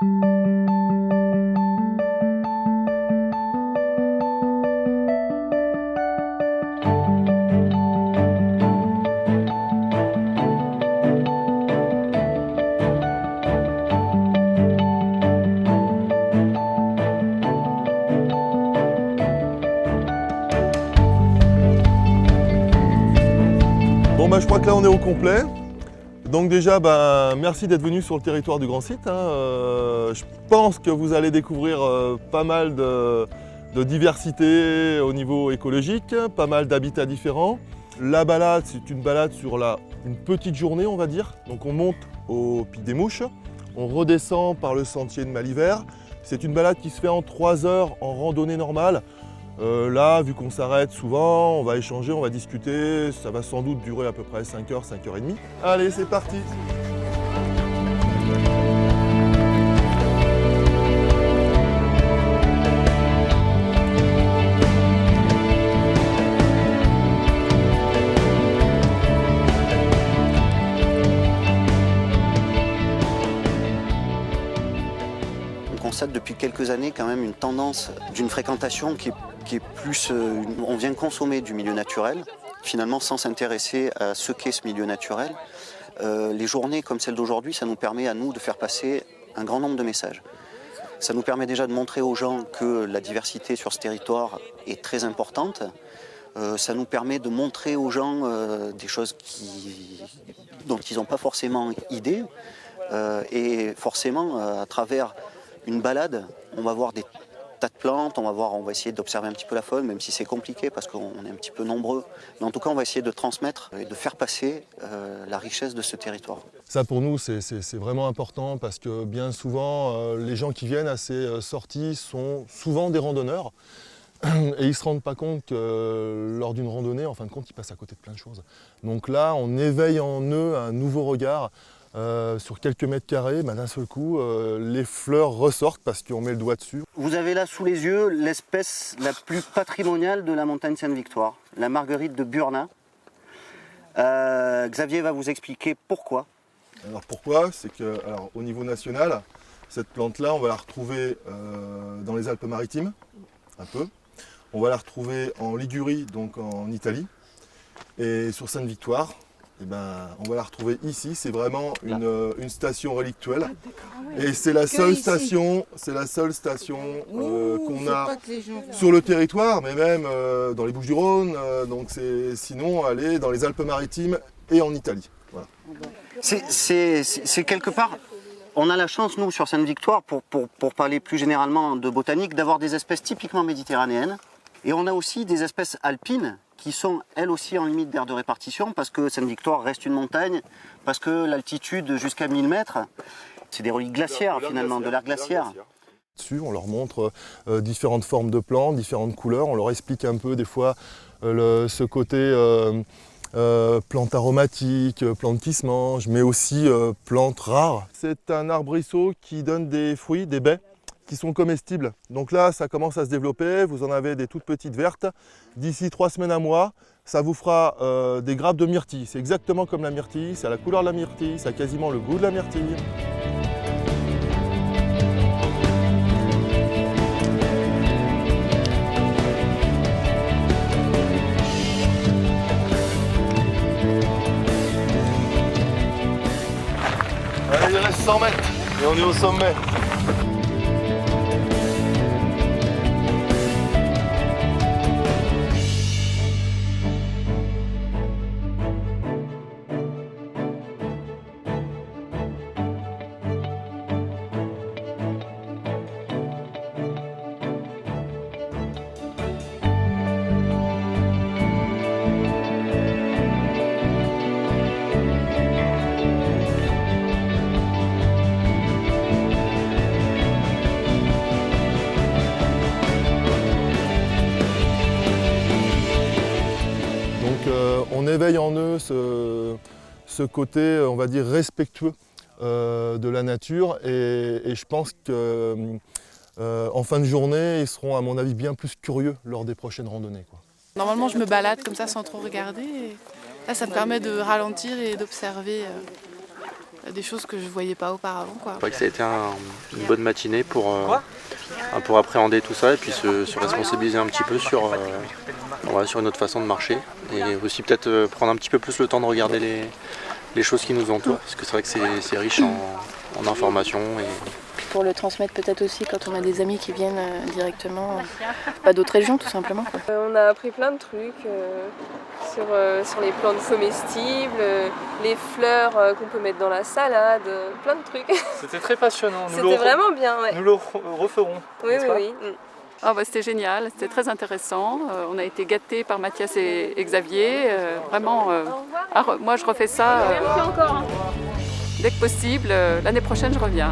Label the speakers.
Speaker 1: Bon je crois que là on est au complet. Donc déjà merci d'être venu sur le territoire du Grand Site. Je pense que vous allez découvrir pas mal de diversité au niveau écologique, pas mal d'habitats différents. La balade, c'est une balade sur une petite journée on va dire. Donc on monte au Pic des Mouches, on redescend par le sentier de Malivert. C'est une balade qui se fait en 3 heures en randonnée normale. Là, vu qu'on s'arrête souvent, on va échanger, on va discuter, ça va sans doute durer à peu près 5 heures, 5 heures et demie. Allez, c'est parti!
Speaker 2: On constate depuis quelques années quand même une tendance d'une fréquentation qui est plus... on vient consommer du milieu naturel, finalement sans s'intéresser à ce qu'est ce milieu naturel. Les journées comme celle d'aujourd'hui, ça nous permet à nous de faire passer un grand nombre de messages. Ça nous permet déjà de montrer aux gens que la diversité sur ce territoire est très importante. Ça nous permet de montrer aux gens des choses dont ils n'ont pas forcément idée. Et forcément, à travers une balade, on va voir des tas de plantes, on va essayer d'observer un petit peu la faune, même si c'est compliqué parce qu'on est un petit peu nombreux. Mais en tout cas, on va essayer de transmettre et de faire passer la richesse de ce territoire.
Speaker 1: Ça pour nous, c'est vraiment important parce que bien souvent, les gens qui viennent à ces sorties sont souvent des randonneurs. Et ils ne se rendent pas compte que lors d'une randonnée, en fin de compte, ils passent à côté de plein de choses. Donc là, on éveille en eux un nouveau regard. Sur quelques mètres carrés, d'un seul coup, les fleurs ressortent parce qu'on met le doigt dessus.
Speaker 2: Vous avez là sous les yeux l'espèce la plus patrimoniale de la montagne Sainte-Victoire, la marguerite de Burnat. Xavier va vous expliquer pourquoi.
Speaker 1: Alors pourquoi? C'est que, au niveau national, cette plante-là, on va la retrouver dans les Alpes-Maritimes, un peu. On va la retrouver en Ligurie, donc en Italie, et sur Sainte-Victoire. On va la retrouver ici, c'est vraiment une station relictuelle. Et c'est la seule station, qu'on a sur le territoire, mais même dans les Bouches-du-Rhône. Donc sinon, elle est dans les Alpes-Maritimes et en Italie. Voilà.
Speaker 2: C'est quelque part, on a la chance, nous, sur Sainte-Victoire, pour parler plus généralement de botanique, d'avoir des espèces typiquement méditerranéennes. Et on a aussi des espèces alpines qui sont elles aussi en limite d'aire de répartition parce que Sainte-Victoire reste une montagne, parce que l'altitude jusqu'à 1000 mètres, c'est des reliques glaciaires finalement, de l'ère glaciaire.
Speaker 1: On leur montre différentes formes de plantes, différentes couleurs, on leur explique un peu des fois ce côté plantes aromatiques, plantes qui se mangent, mais aussi plantes rares. C'est un arbrisseau qui donne des fruits, des baies, qui sont comestibles. Donc là, ça commence à se développer, vous en avez des toutes petites vertes. D'ici 3 semaines à mois, ça vous fera des grappes de myrtille. C'est exactement comme la myrtille, ça a la couleur de la myrtille, ça a quasiment le goût de la myrtille. Allez, il reste 100 mètres et on est au sommet. On éveille en eux ce côté, on va dire, respectueux de la nature et je pense qu'en fin de journée, ils seront à mon avis bien plus curieux lors des prochaines randonnées, quoi.
Speaker 3: Normalement, je me balade comme ça sans trop regarder. Et là, ça me permet de ralentir et d'observer des choses que je voyais pas auparavant, quoi.
Speaker 4: Je crois que ça a été une bonne matinée pour appréhender tout ça et puis se responsabiliser un petit peu sur une autre façon de marcher et aussi peut-être prendre un petit peu plus le temps de regarder les choses qui nous entourent parce que c'est vrai que c'est riche en informations.
Speaker 3: Pour le transmettre peut-être aussi quand on a des amis qui viennent directement d'autres régions tout simplement, quoi.
Speaker 5: On a appris plein de trucs sur les plantes comestibles, les fleurs qu'on peut mettre dans la salade, plein de trucs.
Speaker 6: C'était très passionnant.
Speaker 5: C'était vraiment bien, ouais.
Speaker 6: Nous le referons.
Speaker 5: Oui, oui.
Speaker 7: C'était génial, c'était très intéressant. On a été gâtés par Mathias et Xavier. Vraiment, moi je refais ça dès que possible. L'année prochaine je reviens.